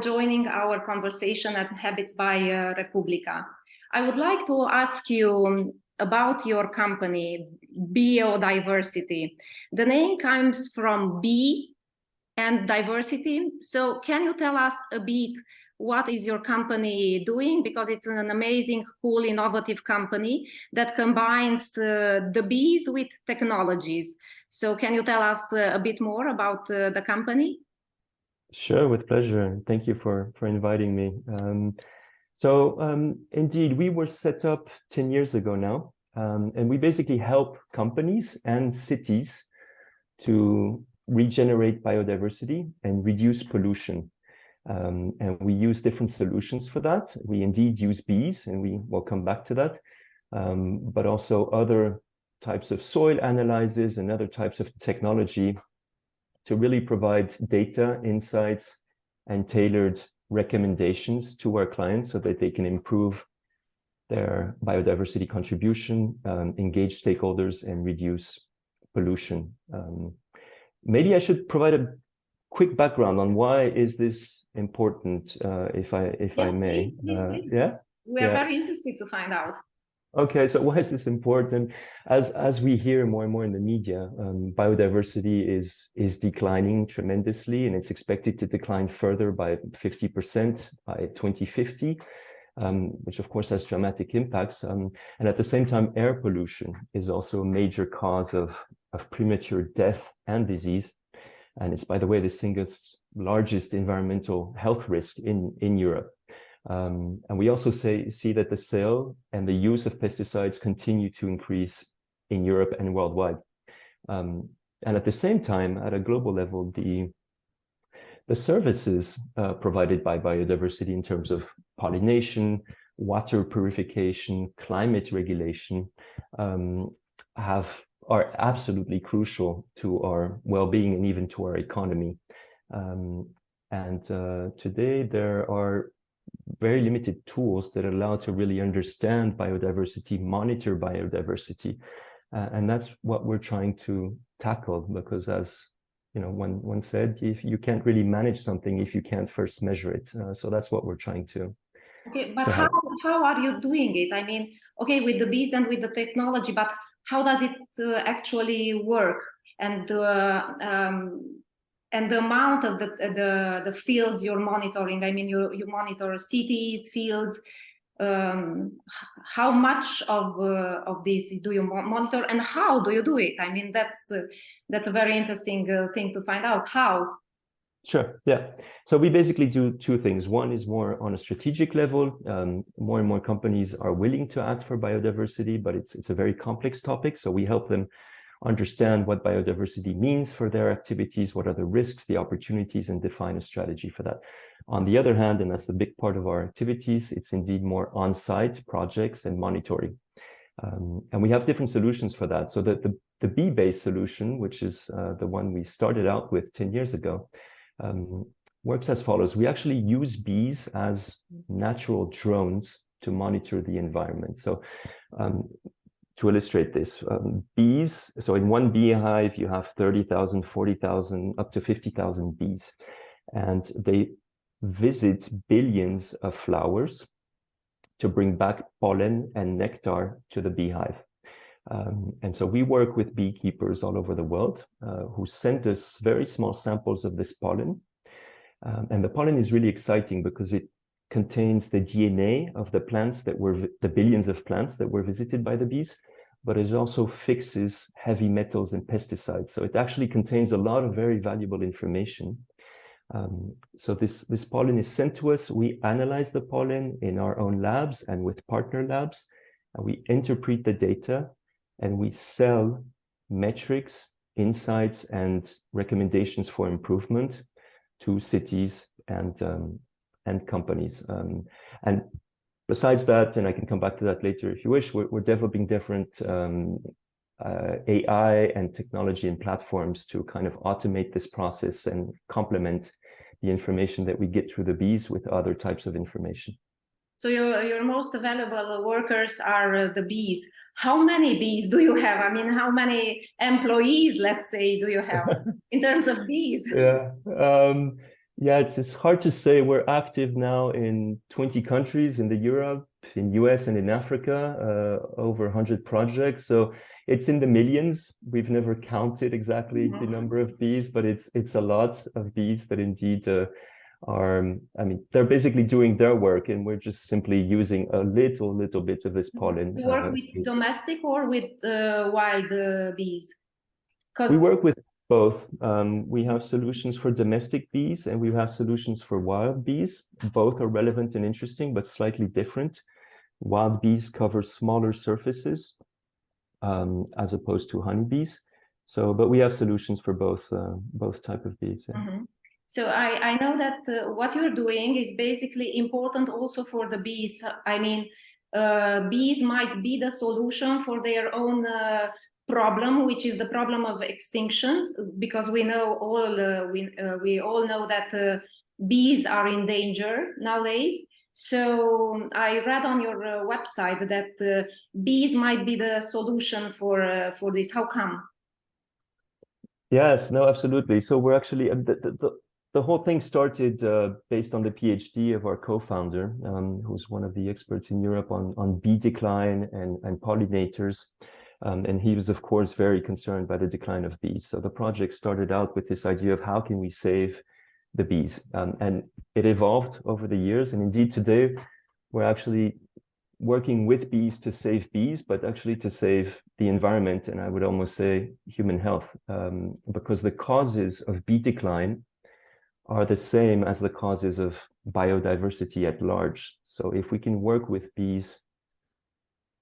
joining our conversation at Habits by Republica. I would like to ask you about your company, Biodiversity. The name comes from bee and diversity. So can you tell us a bit what is your company doing? Because it's an amazing, cool, innovative company that combines the bees with technologies. So can you tell us a bit more about the company? Sure, with pleasure. Thank you for inviting me. Indeed, we were set up 10 years ago now, and we basically help companies and cities to regenerate biodiversity and reduce pollution. And we use different solutions for that. We indeed use bees, and we will come back to that, but also other types of soil analyzers and other types of technology to really provide data, insights, and tailored recommendations to our clients so that they can improve their biodiversity contribution, engage stakeholders, and reduce pollution. Maybe I should provide a quick background on why is this important, if I may. Please. Yeah, we are very interested to find out. Okay, so why is this important? As we hear more and more in the media, biodiversity is declining tremendously, and it's expected to decline further by 50% by 2050, which of course has dramatic impacts. And at the same time, air pollution is also a major cause of premature death and disease. And it's, by the way, the single largest environmental health risk in Europe. And we also see that the sale and the use of pesticides continue to increase in Europe and worldwide. And at the same time, at a global level, the services provided by biodiversity in terms of pollination, water purification, climate regulation are absolutely crucial to our well-being and even to our economy. Today there are very limited tools that allow to really understand biodiversity, monitor biodiversity. And that's what we're trying to tackle, because as you know, one said, if you can't really manage something if you can't first measure it. So that's what we're trying to. Okay, but how are you doing it? I mean, okay, with the bees and with the technology, but how does it actually work? And the amount of the fields you're monitoring, I mean, you monitor cities, fields. How much of this do you monitor, and how do you do it? I mean, that's a very interesting thing to find out. How? Sure. Yeah. So we basically do two things. One is more on a strategic level. More and more companies are willing to act for biodiversity, but it's a very complex topic. So we help them understand what biodiversity means for their activities, what are the risks, the opportunities, and define a strategy for that. On the other hand, and that's the big part of our activities, it's indeed more on-site projects and monitoring. And we have different solutions for that. So the bee-based solution, which is the one we started out with 10 years ago, works as follows. We actually use bees as natural drones to monitor the environment. So to illustrate this, bees, so in one beehive, you have 30,000, 40,000, up to 50,000 bees, and they visit billions of flowers to bring back pollen and nectar to the beehive. And so we work with beekeepers all over the world who send us very small samples of this pollen. And the pollen is really exciting because it contains the DNA of the plants the billions of plants that were visited by the bees, but it also fixes heavy metals and pesticides. So it actually contains a lot of very valuable information. So this pollen is sent to us. We analyze the pollen in our own labs and with partner labs, and we interpret the data, and we sell metrics, insights, and recommendations for improvement to cities and companies. And besides that, and I can come back to that later if you wish, we're developing different AI and technology and platforms to kind of automate this process and complement the information that we get through the bees with other types of information. So your most valuable workers are the bees. How many bees do you have? I mean, how many employees, let's say, do you have in terms of bees? Yeah. Yeah, it's hard to say. We're active now in 20 countries in the Europe, in US and in Africa, over 100 projects. So it's in the millions. We've never counted exactly the number of bees, but it's a lot of bees that indeed are, I mean, they're basically doing their work, and we're just simply using a little bit of this pollen. You work with domestic or with wild bees? We work with both. We have solutions for domestic bees and we have solutions for wild bees. Both are relevant and interesting, but slightly different. Wild bees cover smaller surfaces as opposed to honeybees. So, but we have solutions for both type of bees. Yeah. Mm-hmm. So I know that what you're doing is basically important also for the bees. I mean, bees might be the solution for their own problem, which is the problem of extinctions, because we know all we all know that bees are in danger nowadays. So I read on your website that bees might be the solution for this. How come? Yes, no, absolutely. So we're actually the whole thing started based on the PhD of our co-founder, who's one of the experts in Europe on bee decline and pollinators. And he was, of course, very concerned by the decline of bees. So the project started out with this idea of how can we save the bees? And it evolved over the years. And indeed, today, we're actually working with bees to save bees, but actually to save the environment, and I would almost say human health, because the causes of bee decline are the same as the causes of biodiversity at large. So if we can work with bees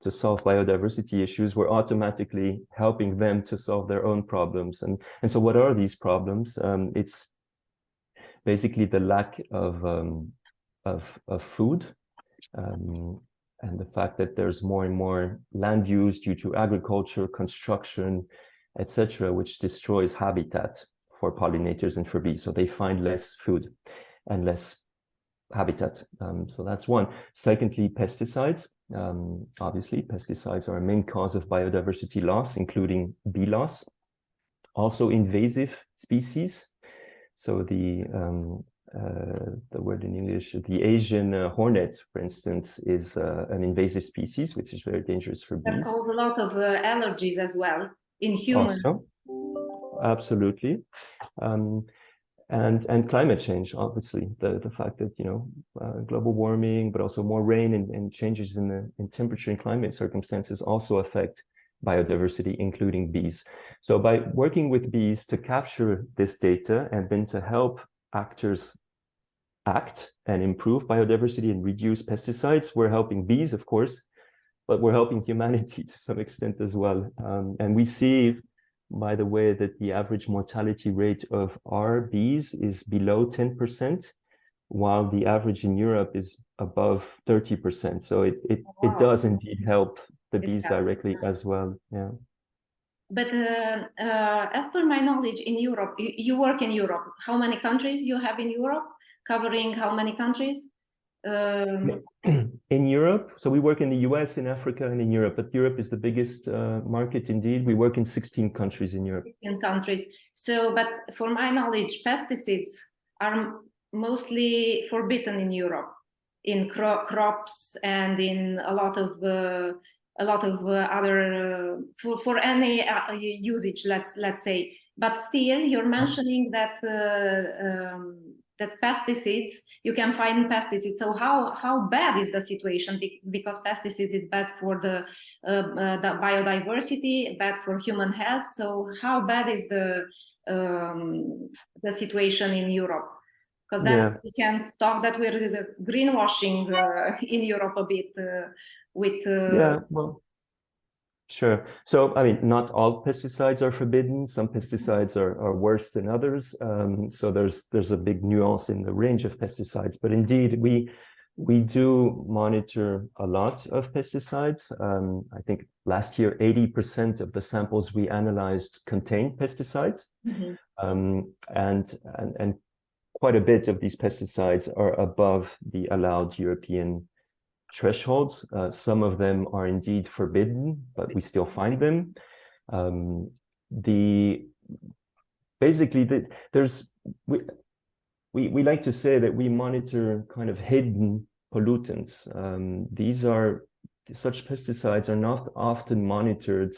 to solve biodiversity issues, we're automatically helping them to solve their own problems. And so what are these problems? It's basically the lack of food, and the fact that there's more and more land use due to agriculture, construction, etc., which destroys habitat for pollinators and for bees. So they find less food and less habitat. So that's one. Secondly, pesticides. Obviously, pesticides are a main cause of biodiversity loss, including bee loss. Also invasive species. So the word in English, the Asian hornet, for instance, is an invasive species, which is very dangerous for bees. That causes a lot of allergies as well in humans. Also, absolutely. And climate change, obviously, the fact that, global warming, but also more rain and changes in temperature and climate circumstances also affect biodiversity, including bees. So by working with bees to capture this data and then to help actors act and improve biodiversity and reduce pesticides, we're helping bees, of course, but we're helping humanity to some extent as well. And we see, by the way, that the average mortality rate of our bees is below 10%, while the average in Europe is above 30%. So it does indeed help the bees directly as well. Yeah. But as per my knowledge, in Europe, you work in Europe. How many countries you have in Europe? Covering how many countries? In Europe, so we work in the US, in Africa, and in Europe, but Europe is the biggest market indeed. We work in 16 countries in Europe. 16 countries. So, but for my knowledge, pesticides are mostly forbidden in Europe, in crops and in a lot of other for any usage. Let's say. But still, you're mentioning that that pesticides, you can find pesticides. So how bad is the situation? Because pesticides is bad for the biodiversity, bad for human health. So how bad is the situation in Europe? Because then we can talk that we're greenwashing in Europe a bit with. Yeah, well. Sure. So, I mean, not all pesticides are forbidden. Some pesticides are worse than others. So there's a big nuance in the range of pesticides. But indeed, we do monitor a lot of pesticides. I think last year, 80% of the samples we analyzed contained pesticides. Mm-hmm. And quite a bit of these pesticides are above the allowed European thresholds. Some of them are indeed forbidden, but we still find them. we like to say that we monitor kind of hidden pollutants. Such pesticides are not often monitored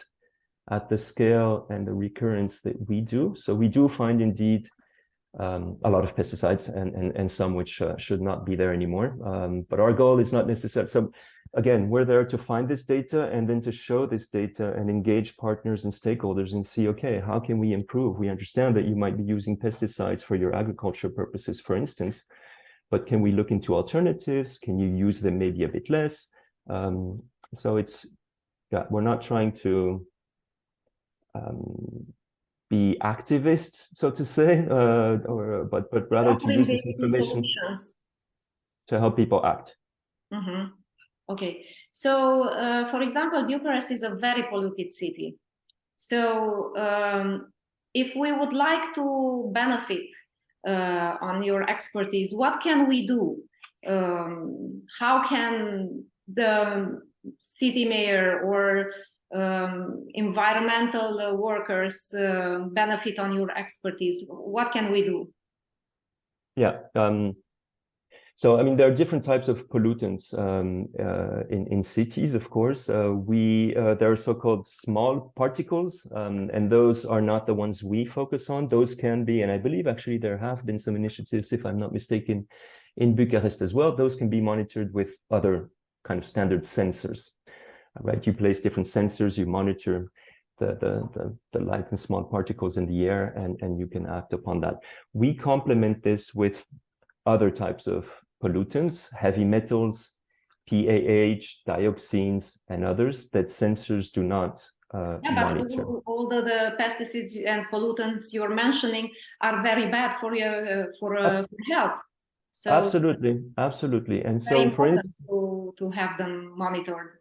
at the scale and the recurrence that we do. So we do find indeed a lot of pesticides and some which should not be there anymore. But our goal is not necessarily, so again, we're there to find this data and then to show this data and engage partners and stakeholders and see, okay, how can we improve? We understand that you might be using pesticides for your agriculture purposes, for instance, but can we look into alternatives? Can you use them maybe a bit less? So we're not trying to be activists, so to say, but rather to use this information to help people act. Mm-hmm. Okay, so for example, Bucharest is a very polluted city. So if we would like to benefit on your expertise, what can we do? How can the city mayor or environmental workers benefit on your expertise? What can we do? Yeah. So, I mean, there are different types of pollutants in cities, of course. There are so-called small particles, and those are not the ones we focus on. Those can be, and I believe actually there have been some initiatives, if I'm not mistaken, in Bucharest as well. Those can be monitored with other kind of standard sensors, right? You place different sensors, you monitor the light and small particles in the air, and you can act upon that. We complement this with other types of pollutants, heavy metals, PAH, dioxins, and others that sensors do not monitor. But all the pesticides and pollutants you're mentioning are very bad for health. So absolutely. And so, for instance, to have them monitored.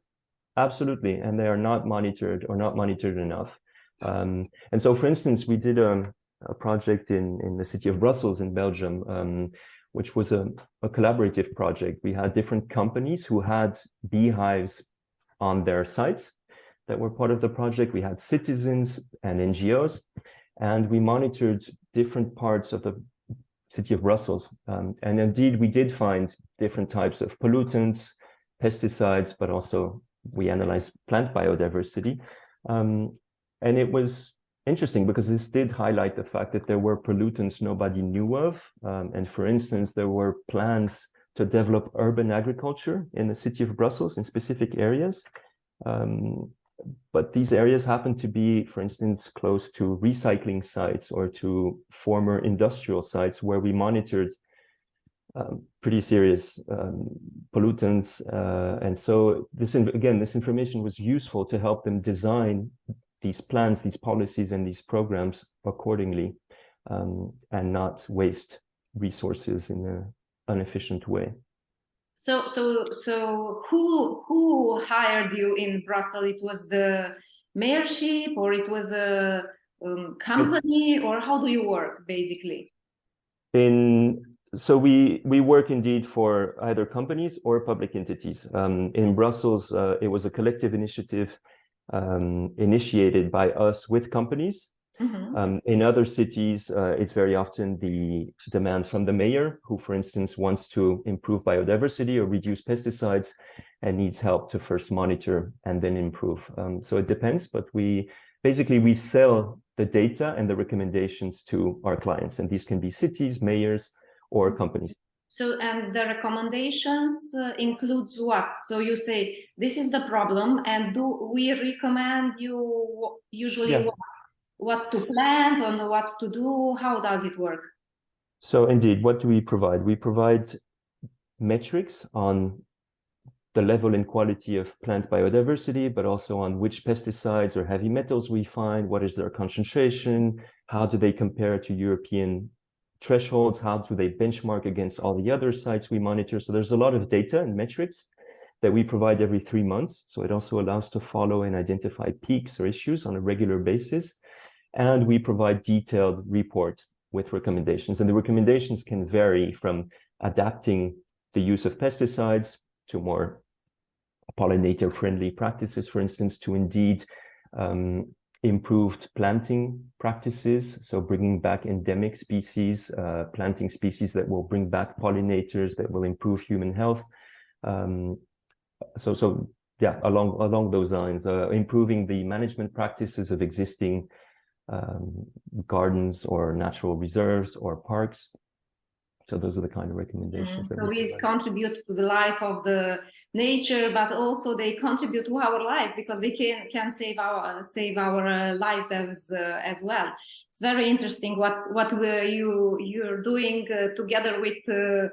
Absolutely, and they are not monitored or not monitored enough. And so, for instance, we did a project in the city of Brussels in Belgium, which was a collaborative project. We had different companies who had beehives on their sites that were part of the project. We had citizens and NGOs, and we monitored different parts of the city of Brussels. And indeed, we did find different types of pollutants, pesticides, but also we analyzed plant biodiversity. And it was interesting because this did highlight the fact that there were pollutants nobody knew of. And for instance, there were plans to develop urban agriculture in the city of Brussels in specific areas. But these areas happen to be, for instance, close to recycling sites or to former industrial sites where we monitored pretty serious pollutants. And so this information was useful to help them design these plans, these policies, and these programs accordingly, and not waste resources in an inefficient way. So who hired you in Brussels? It was the mayorship, or it was a company, or how do you work basically? So we work indeed for either companies or public entities. In Brussels, it was a collective initiative initiated by us with companies. Mm-hmm. In other cities, it's very often the demand from the mayor, who, for instance, wants to improve biodiversity or reduce pesticides and needs help to first monitor and then improve. So it depends, but we sell the data and the recommendations to our clients, and these can be cities, mayors, or companies. So, and the recommendations includes what? So you say, this is the problem, and do we recommend you usually what to plant and what to do? How does it work? So indeed, what do we provide? We provide metrics on the level and quality of plant biodiversity, but also on which pesticides or heavy metals we find, what is their concentration, how do they compare to European thresholds, how do they benchmark against all the other sites we monitor. So there's a lot of data and metrics that we provide every 3 months. So it also allows to follow and identify peaks or issues on a regular basis. And we provide detailed report with recommendations. And the recommendations can vary from adapting the use of pesticides to more pollinator-friendly practices, for instance, to indeed improved planting practices, so bringing back endemic species, planting species that will bring back pollinators, that will improve human health. So yeah, along those lines, improving the management practices of existing gardens or natural reserves or parks. So those are the kind of recommendations. So we contribute to the life of the nature, but also they contribute to our life because they can save our lives as well. It's very interesting what you're doing together with the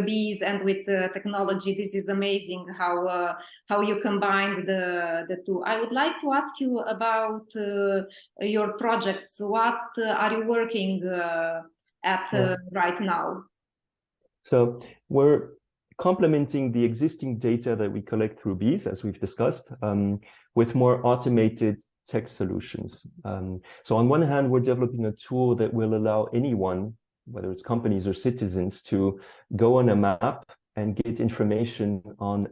bees and with technology. This is amazing how you combine the two. I would like to ask you about your projects. What are you working at right now? So we're complementing the existing data that we collect through bees, as we've discussed, with more automated tech solutions. So on one hand, we're developing a tool that will allow anyone, whether it's companies or citizens, to go on a map and get information on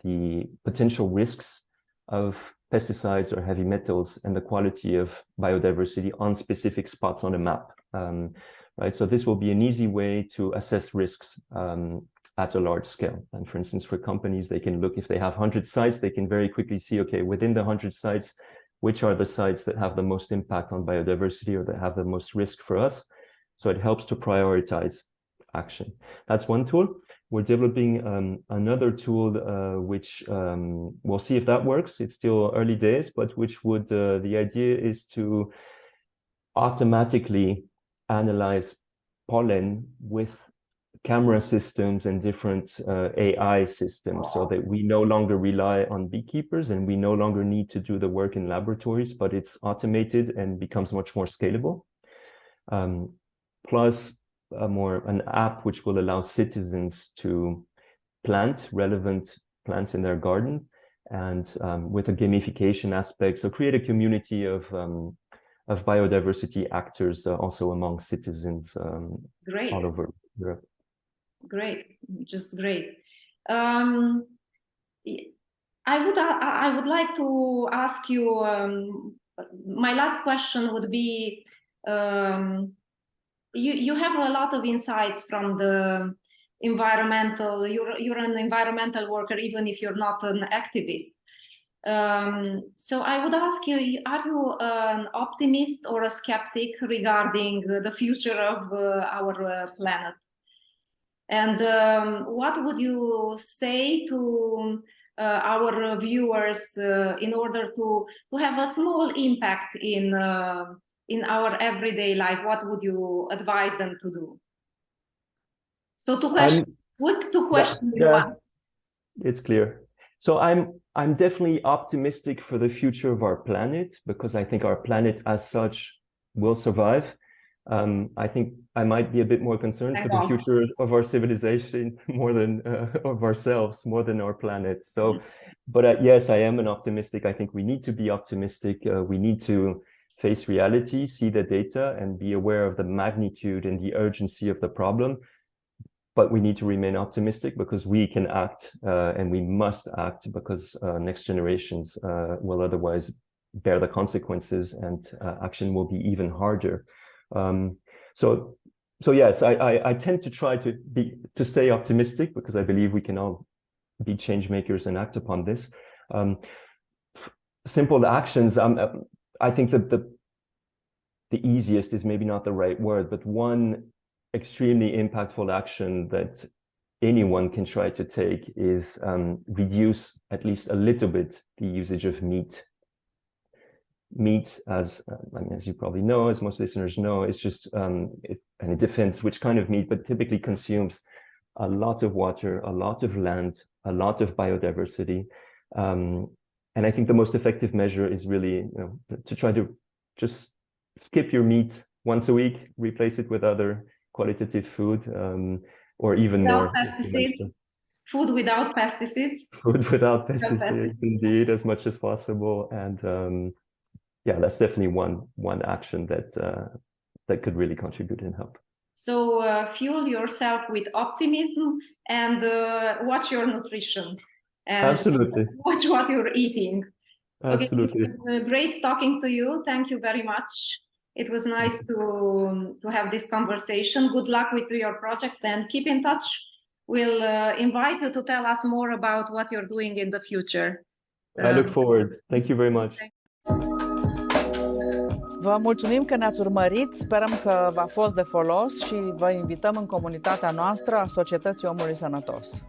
the potential risks of pesticides or heavy metals and the quality of biodiversity on specific spots on a map. Right, so this will be an easy way to assess risks at a large scale. And for instance, for companies, they can look, if they have 100 sites, they can very quickly see, okay, within the 100 sites, which are the sites that have the most impact on biodiversity or that have the most risk for us. So it helps to prioritize action. That's one tool. We're developing another tool, which we'll see if that works. It's still early days, but which would, the idea is to automatically analyze pollen with camera systems and different AI systems, so that we no longer rely on beekeepers and we no longer need to do the work in laboratories, but it's automated and becomes much more scalable. Plus an app which will allow citizens to plant relevant plants in their garden, and with a gamification aspect, so create a community of biodiversity actors also among citizens Great. All over Europe. Great, just great. I would like to ask you, my last question would be, you have a lot of insights from the environmental, you're an environmental worker, even if you're not an activist. So I would ask you, are you an optimist or a skeptic regarding the future of our planet? And what would you say to our viewers in order to have a small impact in our everyday life? What would you advise them to do? So two questions. Two questions in one. It's clear. So I'm definitely optimistic for the future of our planet, because I think our planet as such will survive. I think I might be a bit more concerned for the future of our civilization more than of ourselves, more than our planet. So, but yes, I am an optimistic. I think we need to be optimistic. We need to face reality, see the data, and be aware of the magnitude and the urgency of the problem. But we need to remain optimistic, because we can act and we must act, because next generations will otherwise bear the consequences, and action will be even harder. So yes, I tend to try to stay optimistic, because I believe we can all be change makers and act upon this. Simple actions. I think that the easiest is maybe not the right word, but one extremely impactful action that anyone can try to take is reduce at least a little bit the usage of meat. Meat, as you probably know, as most listeners know, is just and it depends which kind of meat, but typically consumes a lot of water, a lot of land, a lot of biodiversity, and I think the most effective measure is really, to try to just skip your meat once a week, replace it with other qualitative food, or even without more pesticides. Food without pesticides. Food without pesticides, indeed, as much as possible. And yeah, that's definitely one action that could really contribute and help. So fuel yourself with optimism and watch your nutrition. And absolutely. Watch what you're eating. Absolutely. Okay, it was great talking to you. Thank you very much. It was nice to have this conversation. Good luck with your project and keep in touch. We'll invite you to tell us more about what you're doing in the future. I look forward. Thank you very much. Vă mulțumim că ne-ați urmărit, sperăm că v-a fost de folos și vă invităm în comunitatea noastră a Societății Omului Sănătos.